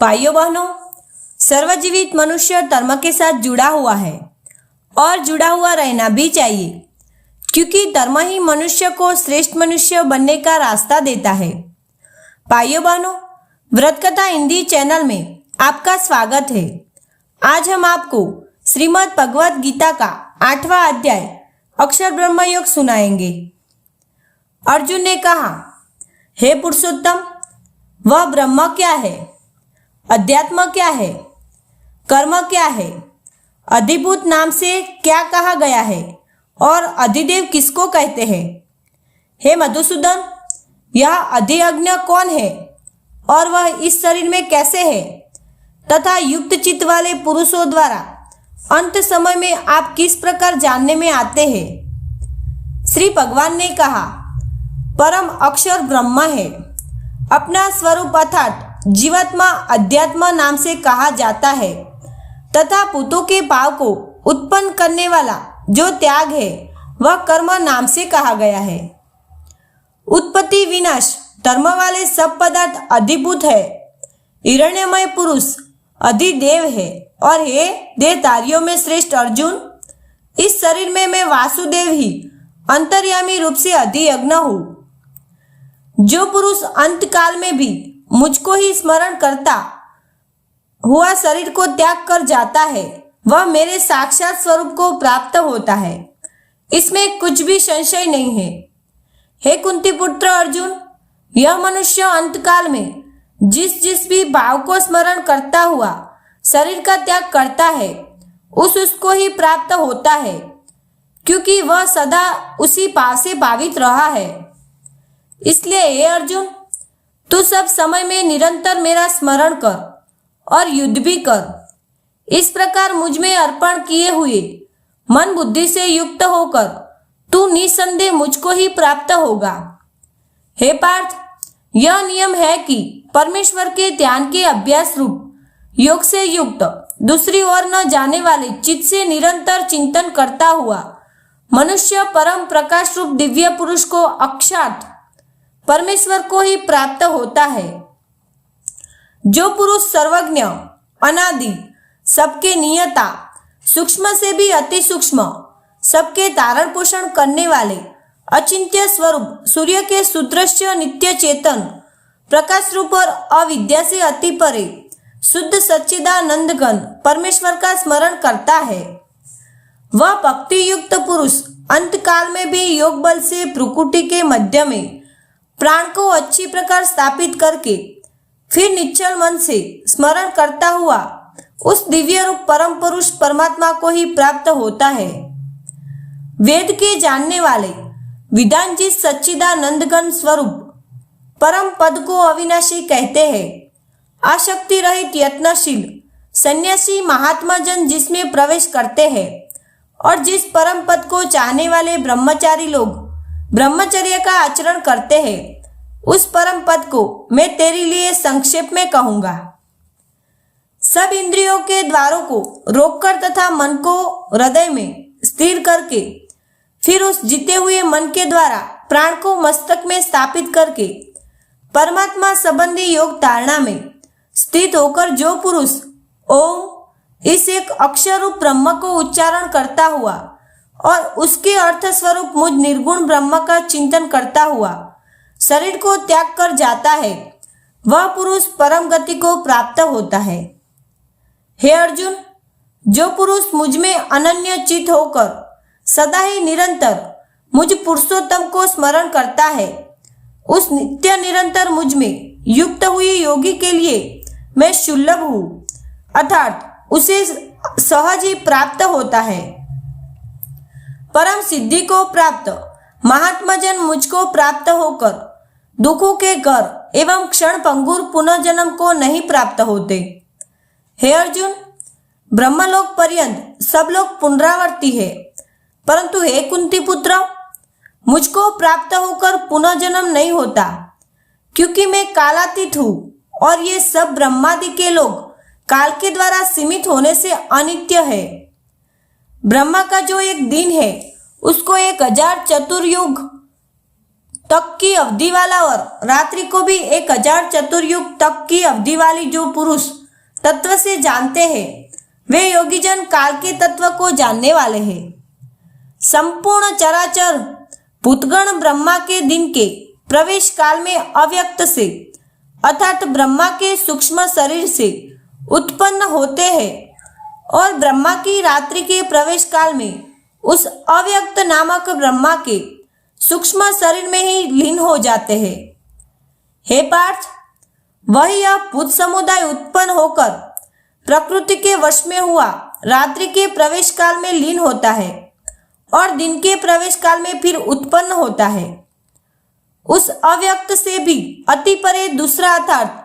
भाइयों बहनों, सर्वजीवित मनुष्य धर्म के साथ जुड़ा हुआ है और जुड़ा हुआ रहना भी चाहिए, क्योंकि धर्म ही मनुष्य को श्रेष्ठ मनुष्य बनने का रास्ता देता है। भाइयों बहनों, व्रत कथा हिंदी चैनल में आपका स्वागत है। आज हम आपको श्रीमद् भगवद गीता का 8वां अध्याय अक्षर ब्रह्म योग सुनाएंगे। अर्जुन ने कहा, हे पुरुषोत्तम, वह ब्रह्म क्या है? अध्यात्म क्या है? कर्म क्या है? अधिभूत नाम से क्या कहा गया है और अधिदेव किसको कहते हैं? हे मधुसूदन, यह अधिअज्ञ कौन है और वह इस शरीर में कैसे है तथा युक्त चित्त वाले पुरुषों द्वारा अंत समय में आप किस प्रकार जानने में आते हैं? श्री भगवान ने कहा, परम अक्षर ब्रह्म है। अपना स्वरूप अर्थात जीवात्मा अध्यात्म नाम से कहा जाता है तथा भूतों के भाव को उत्पन्न करने वाला जो त्याग है वह कर्म नाम से कहा गया है। उत्पत्ति विनाश धर्म वाले सब पदार्थ अधिभूत है। हिरण्यमय पुरुष अधिदेव है। और हे देहधारियों में श्रेष्ठ अर्जुन, इस शरीर में मैं वासुदेव ही अंतर्यामी रूप से अधियज्ञ हूँ। जो पुरुष अंत काल में भी मुझको ही स्मरण करता हुआ शरीर को त्याग कर जाता है, वह मेरे साक्षात स्वरूप को प्राप्त होता है। इसमें कुछ भी संशय नहीं है। हे कुंती पुत्र अर्जुन, यह मनुष्य अंत काल में जिस भी भाव को स्मरण करता हुआ शरीर का त्याग करता है, उसको ही प्राप्त होता है, क्योंकि वह सदा उसी भाव से भावित रहा है। इसलिए हे अर्जुन, तू सब समय में निरंतर मेरा स्मरण कर और युद्ध भी कर। इस प्रकार मुझ में अर्पण किए हुए मन बुद्धि से युक्त होकर तू निसंदेह मुझको ही प्राप्त होगा। हे पार्थ, यह नियम है कि परमेश्वर के ध्यान के अभ्यास रूप योग से युक्त दूसरी ओर न जाने वाले चित्त से निरंतर चिंतन करता हुआ मनुष्य परम प्रकाश रूप दिव्य पुरुष को अक्षात परमेश्वर को ही प्राप्त होता है। जो पुरुष सर्वज्ञ, अनादि, सबके नियता, सूक्ष्म से भी अति सूक्ष्म, सबके धारण पोषण करने वाले अचिंत्य स्वरूप सूर्य के सुदृश्य नित्य चेतन प्रकाश रूप और अविद्या से अति परे शुद्ध सच्चिदानंद घन परमेश्वर का स्मरण करता है, वह भक्ति युक्त पुरुष अंत काल में भी योग बल से भ्रुकुटी के मध्य में प्राण को अच्छी प्रकार स्थापित करके फिर निश्चल मन से स्मरण करता हुआ उस दिव्य रूप परम पुरुष परमात्मा को ही प्राप्त होता है। वेद के जानने वाले विधान जिस सच्चिदानंद घन स्वरूप परम पद को अविनाशी कहते हैं, आसक्ति रहित यत्नशील सन्यासी महात्मा जन जिसमें प्रवेश करते हैं और जिस परम पद को चाहने वाले ब्रह्मचारी लोग ब्रह्मचर्य का आचरण करते हैं, उस परम पद को मैं तेरे लिए संक्षेप में कहूंगा। सब इंद्रियों के द्वारों को रोककर तथा मन को हृदय में स्थिर करके फिर उस जीते हुए मन के द्वारा प्राण को मस्तक में स्थापित करके परमात्मा संबंधी योग धारणा में स्थित होकर जो पुरुष ओम इस एक अक्षर रूप ब्रह्म को उच्चारण करता हुआ और उसके अर्थ स्वरूप मुझ निर्गुण ब्रह्म का चिंतन करता हुआ शरीर को त्याग कर जाता है, वह पुरुष परम गति को प्राप्त होता है। हे अर्जुन, जो पुरुष मुझ में अनन्य चित होकर सदा ही निरंतर मुझ पुरुषोत्तम को स्मरण करता है, उस नित्य निरंतर मुझ में युक्त हुई योगी के लिए मैं सुलभ हूँ, अर्थात उसे सहज ही प्राप्त होता है। परम सिद्धि को प्राप्त महात्मा जन मुझको प्राप्त होकर दुखों के घर एवं क्षण भंगुर पुनर्जन्म को नहीं प्राप्त होते। हे अर्जुन, ब्रह्मलोक पर्यंत सब लोग पुनरावर्ती है, परंतु हे कुंती पुत्र, मुझको प्राप्त होकर पुनर्जन्म नहीं होता, क्योंकि मैं कालातीत हूँ और ये सब ब्रह्मादि के लोग काल के द्वारा सीमित होने से अनित्य है। ब्रह्मा का जो एक दिन है उसको 1000 चतुर्युग तक की अवधि वाला और रात्रि को भी 1000 चतुर्युग तक की अवधि वाली जो पुरुष तत्व से जानते हैं, वे योगीजन काल के तत्व को जानने वाले हैं। संपूर्ण चराचर भूतगण ब्रह्मा के दिन के प्रवेश काल में अव्यक्त से अर्थात ब्रह्मा के सूक्ष्म शरीर से उत्पन्न होते हैं और ब्रह्मा की रात्रि के प्रवेश काल में उस अव्यक्त नामक ब्रह्मा के सूक्ष्म शरीर में ही लीन हो जाते हैं। हे पार्थ, वही यह भूत समुदाय उत्पन्न होकर प्रकृति के वश में हुआ रात्रि के प्रवेश काल में लीन होता है और दिन के प्रवेश काल में फिर उत्पन्न होता है। उस अव्यक्त से भी अति परे दूसरा अर्थात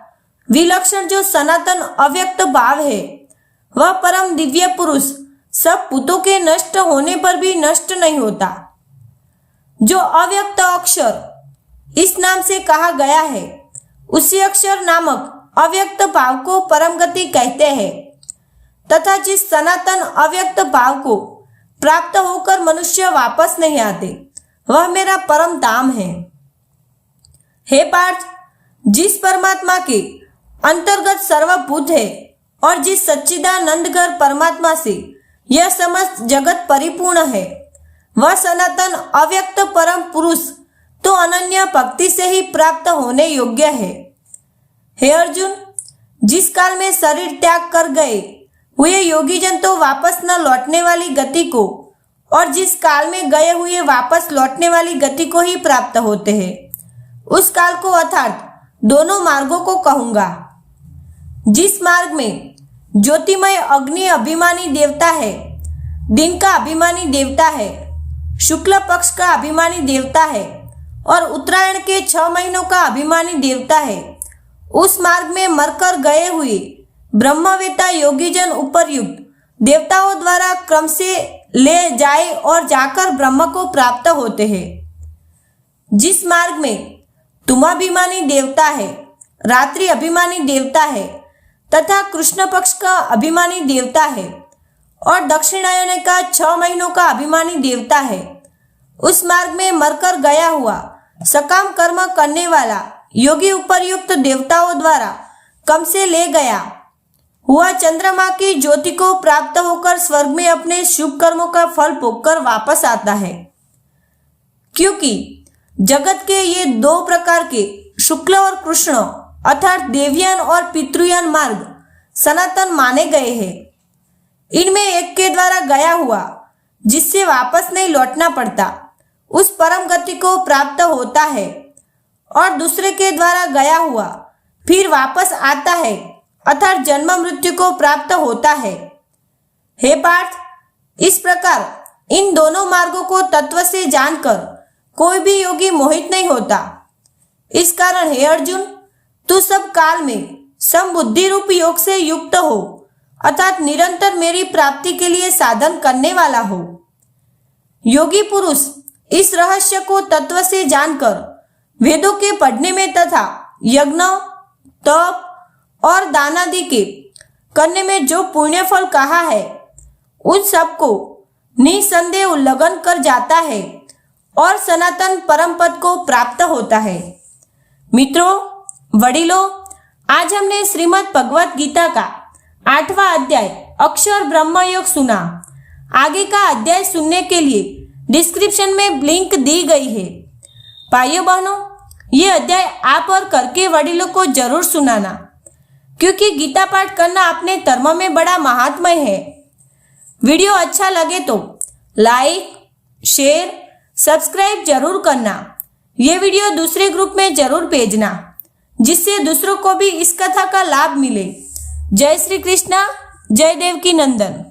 विलक्षण जो सनातन अव्यक्त भाव है, वह परम दिव्य पुरुष सब भूतों के नष्ट होने पर भी नष्ट नहीं होता। जो अव्यक्त अक्षर इस नाम से कहा गया है, उसी अक्षर नामक अव्यक्त भाव को परम गति कहते हैं तथा जिस सनातन अव्यक्त भाव को प्राप्त होकर मनुष्य वापस नहीं आते, वह मेरा परम धाम है। हे पार्थ, जिस परमात्मा के अंतर्गत सर्वभूत है और जिस सच्चिदानंदघर परमात्मा से यह समस्त जगत परिपूर्ण है, वह सनातन अव्यक्त परम पुरुष तो अनन्य भक्ति से ही प्राप्त होने योग्य है। हे अर्जुन, जिस काल में शरीर त्याग कर गए हुए योगीजन तो वापस न लौटने वाली गति को और जिस काल में गए हुए वापस लौटने वाली गति को ही प्राप्त होते हैं, उस काल को अर्थात दोनों मार्गों को कहूंगा। जिस मार्ग में ज्योतिमय अग्नि अभिमानी देवता है, दिन का अभिमानी देवता है, शुक्ल पक्ष का अभिमानी देवता है और उत्तरायण के 6 महीनों का अभिमानी देवता है, उस मार्ग में मरकर गए हुए ब्रह्मवेता योगीजन उपर्युक्त देवताओं द्वारा क्रम से ले जाए और जाकर ब्रह्म को प्राप्त होते हैं। जिस मार्ग में तुमाभिमानी देवता है, रात्रि अभिमानी देवता है तथा कृष्ण पक्ष का अभिमानी देवता है और दक्षिणायन का 6 महीनों का अभिमानी देवता है, उस मार्ग में मरकर गया हुआ सकाम कर्म करने वाला योगी उपर्युक्त देवताओं द्वारा कम से ले गया हुआ चंद्रमा की ज्योति को प्राप्त होकर स्वर्ग में अपने शुभ कर्मों का फल भोगकर वापस आता है। क्योंकि जगत के ये 2 प्रकार के शुक्ल और कृष्ण अर्थात देवयान और पितृयान मार्ग सनातन माने गए हैं। इनमें एक के द्वारा गया हुआ जिससे वापस नहीं लौटना पड़ता, उस परम गति को प्राप्त होता है और दूसरे के द्वारा गया हुआ फिर वापस आता है अर्थात जन्म मृत्यु को प्राप्त होता है। हे पार्थ, इस प्रकार इन दोनों मार्गों को तत्व से जानकर कोई भी योगी मोहित नहीं होता। इस कारण हे अर्जुन, तू सब काल में समबुद्धि रूप योग से युक्त हो अर्थात निरंतर मेरी प्राप्ति के लिए साधन करने वाला हो। योगी पुरुष इस रहस्य को तत्व से जानकर वेदों के पढ़ने में तथा यज्ञ, तप और दान आदि के करने में जो पुण्य फल कहा है, उन सबको निसंदेह उल्लंघन कर जाता है और सनातन परम पद को प्राप्त होता है। मित्रों, वडिलों, आज हमने श्रीमद् भगवत गीता का 8वां अध्याय अक्षर ब्रह्म योग सुना। आगे का अध्याय सुनने के लिए डिस्क्रिप्शन में लिंक दी गई है। भाइयों बहनों, ये अध्याय आप और करके वडिलों को जरूर सुनाना, क्योंकि गीता पाठ करना अपने धर्म में बड़ा महात्म्य है। वीडियो अच्छा लगे तो लाइक, शेयर, सब्सक्राइब जरूर करना। ये वीडियो दूसरे ग्रुप में जरूर भेजना, जिससे दूसरों को भी इस कथा का लाभ मिले। जय श्री कृष्णा, जय देवकी नंदन।